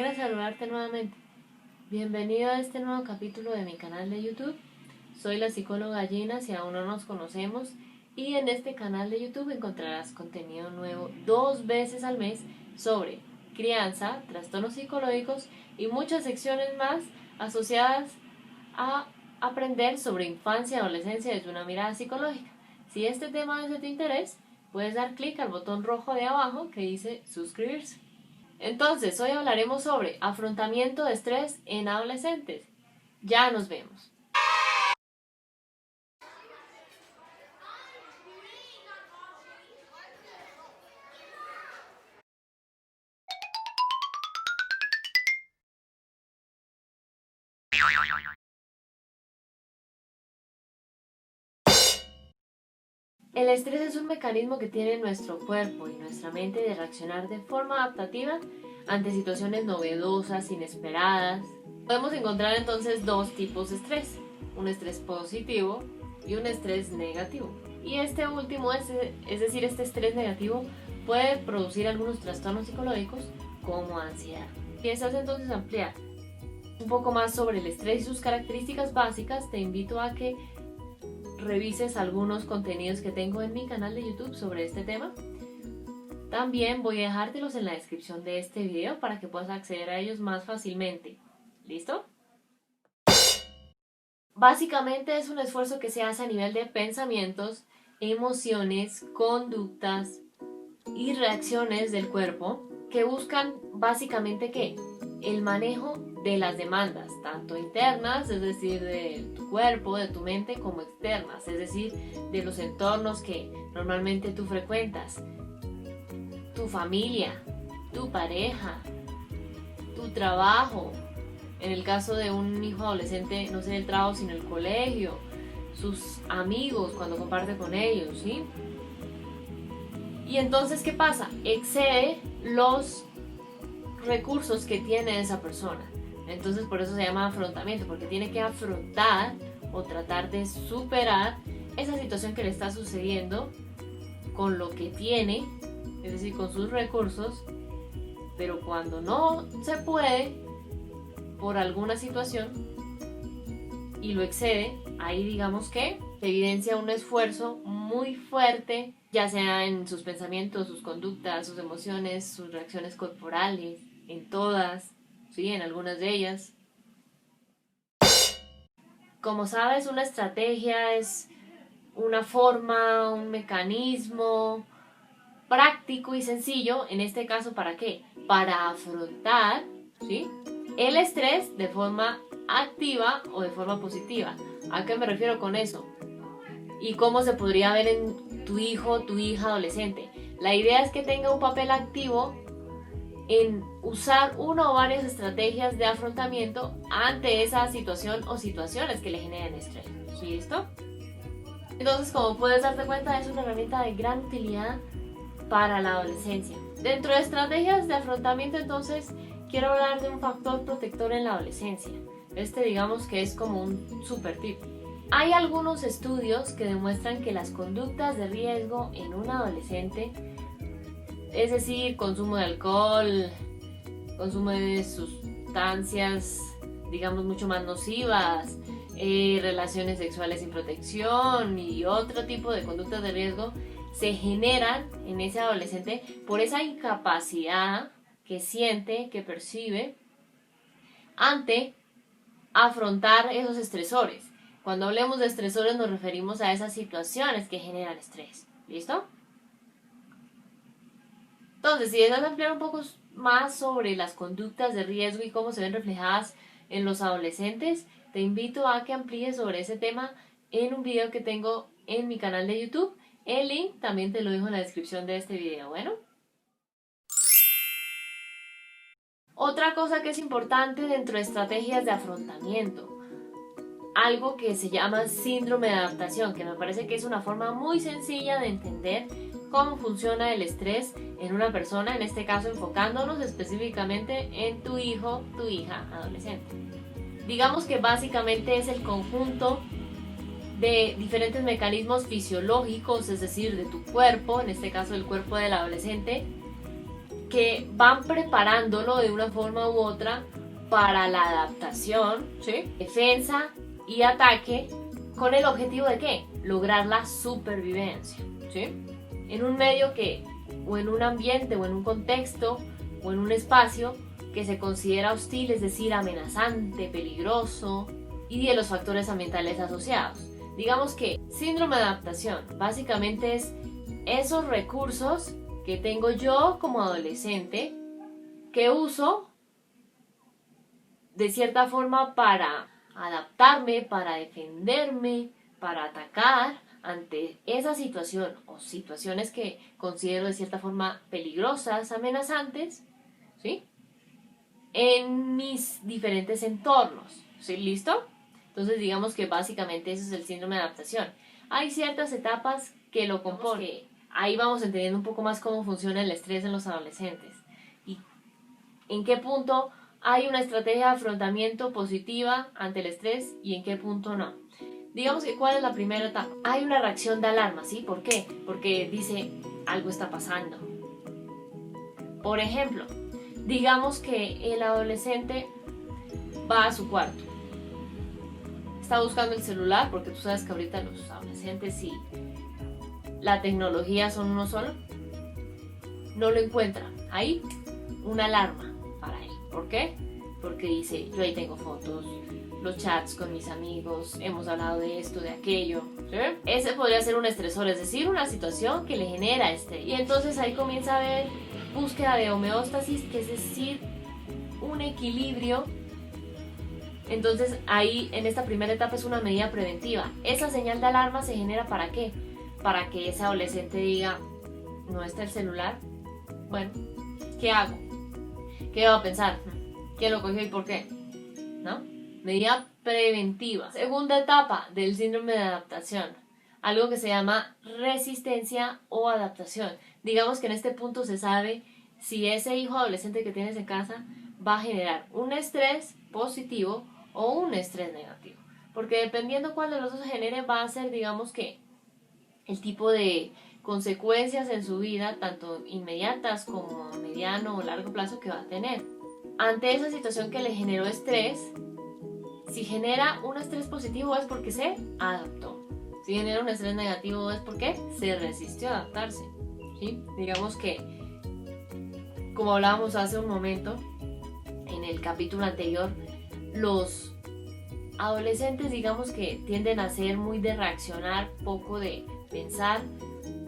alegra saludarte nuevamente. Bienvenido a este nuevo capítulo de mi canal de YouTube. Soy la psicóloga Gina, si aún no nos conocemos, y en este canal de YouTube encontrarás contenido nuevo 2 veces al mes sobre crianza, trastornos psicológicos y muchas secciones más asociadas a aprender sobre infancia y adolescencia desde una mirada psicológica. Si este tema es de tu interés, puedes dar clic al botón rojo de abajo que dice suscribirse. Entonces, hoy hablaremos sobre afrontamiento de estrés en adolescentes. Ya nos vemos. El estrés es un mecanismo que tiene nuestro cuerpo y nuestra mente de reaccionar de forma adaptativa ante situaciones novedosas, inesperadas. Podemos encontrar entonces 2 tipos de estrés, un estrés positivo y un estrés negativo. Y este último, es decir, este estrés negativo puede producir algunos trastornos psicológicos como ansiedad. Si deseas entonces ampliar un poco más sobre el estrés y sus características básicas, te invito a que revises algunos contenidos que tengo en mi canal de YouTube sobre este tema. También voy a dejártelos en la descripción de este video para que puedas acceder a ellos más fácilmente. ¿Listo? Básicamente es un esfuerzo que se hace a nivel de pensamientos, emociones, conductas y reacciones del cuerpo que buscan básicamente ¿qué? El manejo de las demandas, tanto internas, es decir, de tu cuerpo, de tu mente, como externas, es decir, de los entornos que normalmente tú frecuentas, tu familia, tu pareja, tu trabajo, en el caso de un hijo adolescente, no sé el trabajo, sino el colegio, sus amigos cuando comparte con ellos, ¿sí? Y entonces, ¿qué pasa? Excede los recursos que tiene esa persona. Entonces por eso se llama afrontamiento, porque tiene que afrontar o tratar de superar esa situación que le está sucediendo con lo que tiene, es decir, con sus recursos, pero cuando no se puede por alguna situación y lo excede, ahí digamos que se evidencia un esfuerzo muy fuerte, ya sea en sus pensamientos, sus conductas, sus emociones, sus reacciones corporales, en todas, ¿sí? En algunas de ellas. Como sabes, una estrategia es una forma, un mecanismo práctico y sencillo, en este caso, ¿para qué? Para afrontar, ¿sí?, el estrés de forma activa o de forma positiva. ¿A qué me refiero con eso? ¿Y cómo se podría ver en tu hijo, tu hija adolescente? La idea es que tenga un papel activo en usar una o varias estrategias de afrontamiento ante esa situación o situaciones que le generan estrés. ¿Listo? Entonces, como puedes darte cuenta, es una herramienta de gran utilidad para la adolescencia. Dentro de estrategias de afrontamiento, entonces, quiero hablar de un factor protector en la adolescencia. Digamos que es como un super tip. Hay algunos estudios que demuestran que las conductas de riesgo en un adolescente, es decir, consumo de alcohol, consumo de sustancias, digamos, mucho más nocivas, relaciones sexuales sin protección y otro tipo de conductas de riesgo, se generan en ese adolescente por esa incapacidad que siente, que percibe ante afrontar esos estresores. Cuando hablemos de estresores nos referimos a esas situaciones que generan estrés. ¿Listo? Entonces, si deseas ampliar un poco más sobre las conductas de riesgo y cómo se ven reflejadas en los adolescentes, te invito a que amplíes sobre ese tema en un video que tengo en mi canal de YouTube. El link también te lo dejo en la descripción de este video. Bueno. Otra cosa que es importante dentro de estrategias de afrontamiento, algo que se llama síndrome de adaptación, que me parece que es una forma muy sencilla de entender cómo funciona el estrés en una persona, en este caso enfocándonos específicamente en tu hijo, tu hija adolescente. Digamos que básicamente es el conjunto de diferentes mecanismos fisiológicos, es decir, de tu cuerpo, en este caso el cuerpo del adolescente, que van preparándolo de una forma u otra para la adaptación, ¿sí?, defensa y ataque, con el objetivo de ¿qué? Lograr la supervivencia, ¿sí? En un medio que, o en un ambiente, o en un contexto, o en un espacio que se considera hostil, es decir, amenazante, peligroso, y de los factores ambientales asociados. Digamos que síndrome de adaptación básicamente es esos recursos que tengo yo como adolescente que uso de cierta forma para adaptarme, para defenderme, para atacar ante esa situación o situaciones que considero de cierta forma peligrosas, amenazantes, ¿sí?, en mis diferentes entornos. ¿Sí? ¿Listo? Entonces digamos que básicamente eso es el síndrome de adaptación. Hay ciertas etapas que lo componen. Ahí vamos entendiendo un poco más cómo funciona el estrés en los adolescentes y en qué punto hay una estrategia de afrontamiento positiva ante el estrés y en qué punto no. Digamos que ¿cuál es la primera etapa? Hay una reacción de alarma, ¿sí? ¿Por qué? Porque dice algo está pasando. Por ejemplo, digamos que el adolescente va a su cuarto. Está buscando el celular, porque tú sabes que ahorita los adolescentes y la tecnología son uno solo. No lo encuentra. Ahí, una alarma para él. ¿Por qué? Porque dice, yo ahí tengo fotos, los chats con mis amigos, hemos hablado de esto, de aquello. ¿Sí? Ese podría ser un estresor, es decir, una situación que le genera estrés. Y entonces ahí comienza a haber búsqueda de homeostasis, que es decir, un equilibrio. Entonces ahí en esta primera etapa es una medida preventiva. Esa señal de alarma se genera ¿para qué? Para que ese adolescente diga, no está el celular, bueno, ¿qué hago? ¿Qué va a pensar? ¿Quién lo cogió y por qué? ¿No? Medida preventiva. Segunda etapa del síndrome de adaptación, algo que se llama resistencia o adaptación. Digamos que en este punto se sabe si ese hijo adolescente que tienes en casa va a generar un estrés positivo o un estrés negativo. Porque dependiendo cuál de los dos genere, va a ser, digamos que, el tipo de consecuencias en su vida, tanto inmediatas como a mediano o largo plazo, que va a tener. Ante esa situación que le generó estrés, si genera un estrés positivo es porque se adaptó. Si genera un estrés negativo es porque se resistió a adaptarse. ¿Sí? Digamos que, como hablábamos hace un momento, en el capítulo anterior, los adolescentes, digamos que tienden a ser muy de reaccionar, poco de pensar,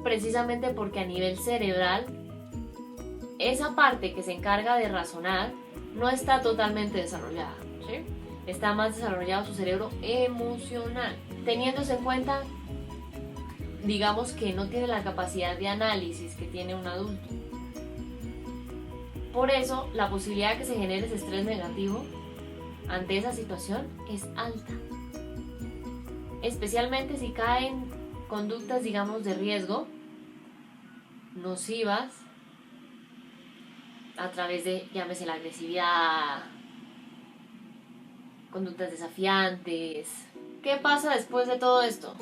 precisamente porque a nivel cerebral, esa parte que se encarga de razonar no está totalmente desarrollada, ¿sí? Está más desarrollado su cerebro emocional, teniéndose en cuenta, digamos que no tiene la capacidad de análisis que tiene un adulto. Por eso, la posibilidad de que se genere ese estrés negativo ante esa situación es alta. Especialmente si caen conductas, digamos, de riesgo, nocivas, a través de, llámese la agresividad, conductas desafiantes. ¿Qué pasa después de todo esto?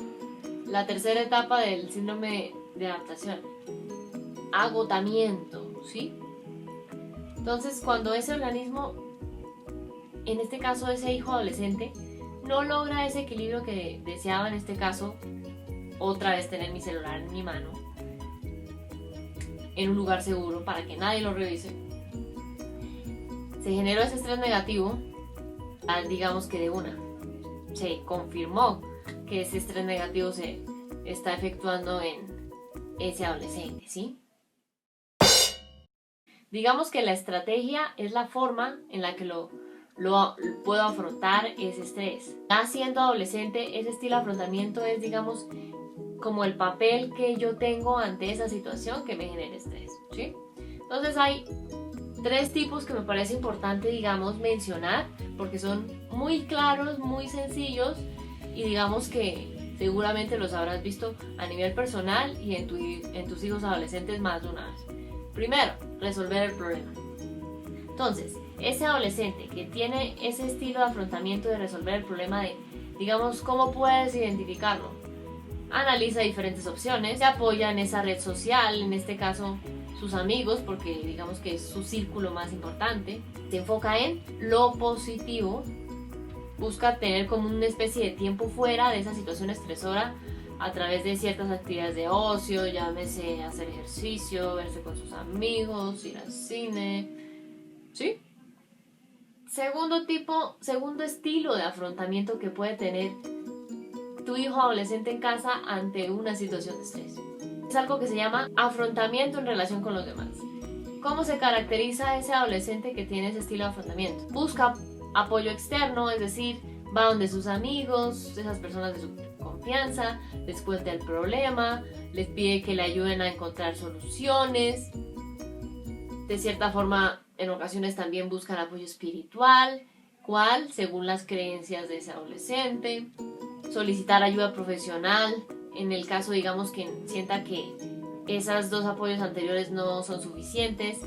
La tercera etapa del síndrome de adaptación. Agotamiento, ¿sí? Entonces, cuando ese organismo, en este caso ese hijo adolescente, no logra ese equilibrio que deseaba, en este caso, otra vez tener mi celular en mi mano, en un lugar seguro para que nadie lo revise, se generó ese estrés negativo, digamos que de una, se confirmó que ese estrés negativo se está efectuando en ese adolescente, ¿sí? Digamos que la estrategia es la forma en la que lo puedo afrontar ese estrés. Ya siendo adolescente, ese estilo de afrontamiento es, digamos, como el papel que yo tengo ante esa situación que me genera estrés, ¿sí? Entonces hay tres tipos que me parece importante, digamos, mencionar, porque son muy claros, muy sencillos, y digamos que seguramente los habrás visto a nivel personal y en tus hijos adolescentes más de una vez. Primero, resolver el problema. Entonces, ese adolescente que tiene ese estilo de afrontamiento de resolver el problema, de, digamos, ¿cómo puedes identificarlo? Analiza diferentes opciones, se apoya en esa red social, en este caso sus amigos, porque digamos que es su círculo más importante. Se enfoca en lo positivo, busca tener como una especie de tiempo fuera de esa situación estresora a través de ciertas actividades de ocio, llámese hacer ejercicio, verse con sus amigos, ir al cine, ¿sí? Segundo estilo de afrontamiento que puede tener tu hijo adolescente en casa ante una situación de estrés. Es algo que se llama afrontamiento en relación con los demás. ¿Cómo se caracteriza ese adolescente que tiene ese estilo de afrontamiento? Busca apoyo externo, es decir, va donde sus amigos, esas personas de su confianza, les cuenta el problema, les pide que le ayuden a encontrar soluciones. De cierta forma, en ocasiones también buscan apoyo espiritual, ¿cuál? Según las creencias de ese adolescente. Solicitar ayuda profesional, en el caso, digamos, que sienta que esos dos apoyos anteriores no son suficientes.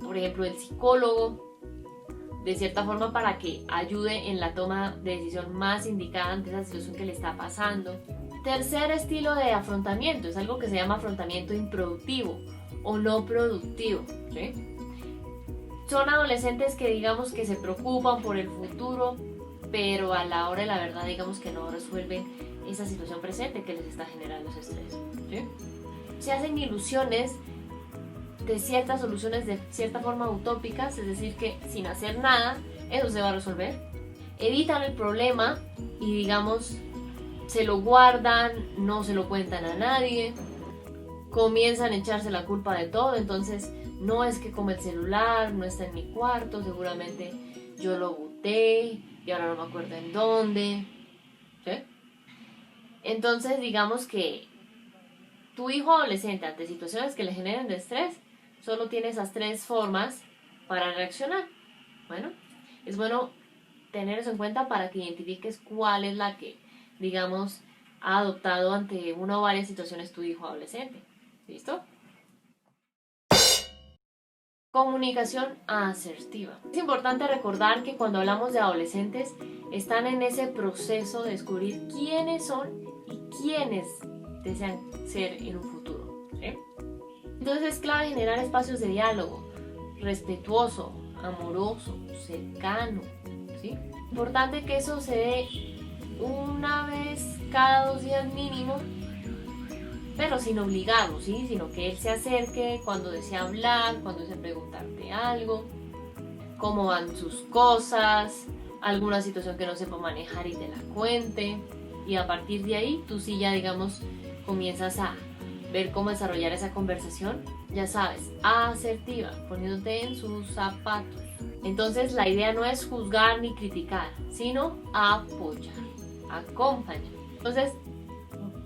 Por ejemplo, el psicólogo, de cierta forma para que ayude en la toma de decisión más indicada ante esa situación que le está pasando. Tercer estilo de afrontamiento es algo que se llama afrontamiento improductivo o no productivo, ¿sí? Son adolescentes que digamos que se preocupan por el futuro, pero a la hora de la verdad digamos que no resuelven esa situación presente que les está generando ese estrés, ¿sí? Se hacen ilusiones de ciertas soluciones de cierta forma utópicas, es decir que sin hacer nada eso se va a resolver. Evitan el problema y digamos se lo guardan, no se lo cuentan a nadie, comienzan a echarse la culpa de todo, entonces no es que como el celular no está en mi cuarto, seguramente yo lo boté y ahora no me acuerdo en dónde, ¿sí? Entonces digamos que tu hijo adolescente ante situaciones que le generen de estrés solo tiene esas tres formas para reaccionar. Bueno, es bueno tener eso en cuenta para que identifiques cuál es la que, digamos, ha adoptado ante una o varias situaciones tu hijo adolescente. ¿Listo? Comunicación asertiva. Es importante recordar que cuando hablamos de adolescentes están en ese proceso de descubrir quiénes son y quiénes desean ser en un futuro, ¿sí? Entonces es clave generar espacios de diálogo respetuoso, amoroso, cercano, ¿sí? Importante que eso se dé una vez cada 2 días mínimo, pero sin obligarlo, ¿sí? Sino que él se acerque cuando desea hablar, cuando desea preguntarte algo, cómo van sus cosas, alguna situación que no sepa manejar y te la cuente. Y a partir de ahí, tú sí ya, digamos, comienzas a ver cómo desarrollar esa conversación, ya sabes, asertiva, poniéndote en sus zapatos. Entonces la idea no es juzgar ni criticar, sino apoyar, acompañar. Entonces,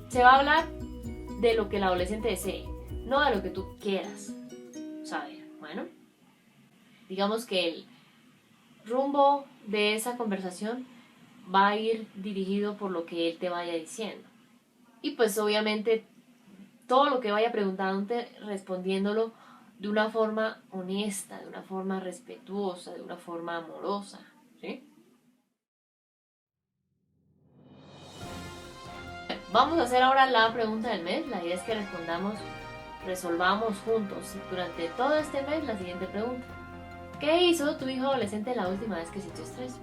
se va a hablar de lo que el adolescente desee, no de lo que tú quieras saber. Bueno, digamos que el rumbo de esa conversación va a ir dirigido por lo que él te vaya diciendo. Y pues obviamente todo lo que vaya preguntándote, respondiéndolo de una forma honesta, de una forma respetuosa, de una forma amorosa, ¿sí? Vamos a hacer ahora la pregunta del mes. La idea es que resolvamos juntos durante todo este mes la siguiente pregunta. ¿Qué hizo tu hijo adolescente la última vez que sintió estrés?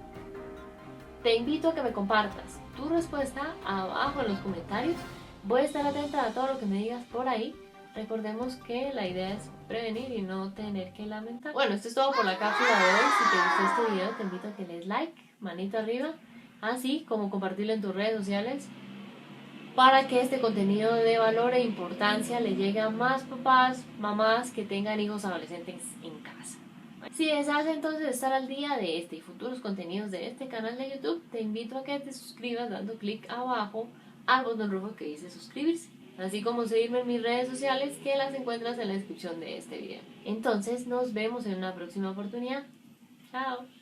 Te invito a que me compartas tu respuesta abajo en los comentarios. Voy a estar atenta a todo lo que me digas por ahí. Recordemos que la idea es prevenir y no tener que lamentar. Bueno, esto es todo por la cápsula de hoy. Si te gustó este video, te invito a que le des like, manito arriba, así como compartirlo en tus redes sociales, para que este contenido de valor e importancia le llegue a más papás, mamás que tengan hijos adolescentes en casa. Si deseas entonces estar al día de este y futuros contenidos de este canal de YouTube, te invito a que te suscribas dando clic abajo al botón rojo que dice suscribirse, así como seguirme en mis redes sociales que las encuentras en la descripción de este video. Entonces nos vemos en una próxima oportunidad. Chao.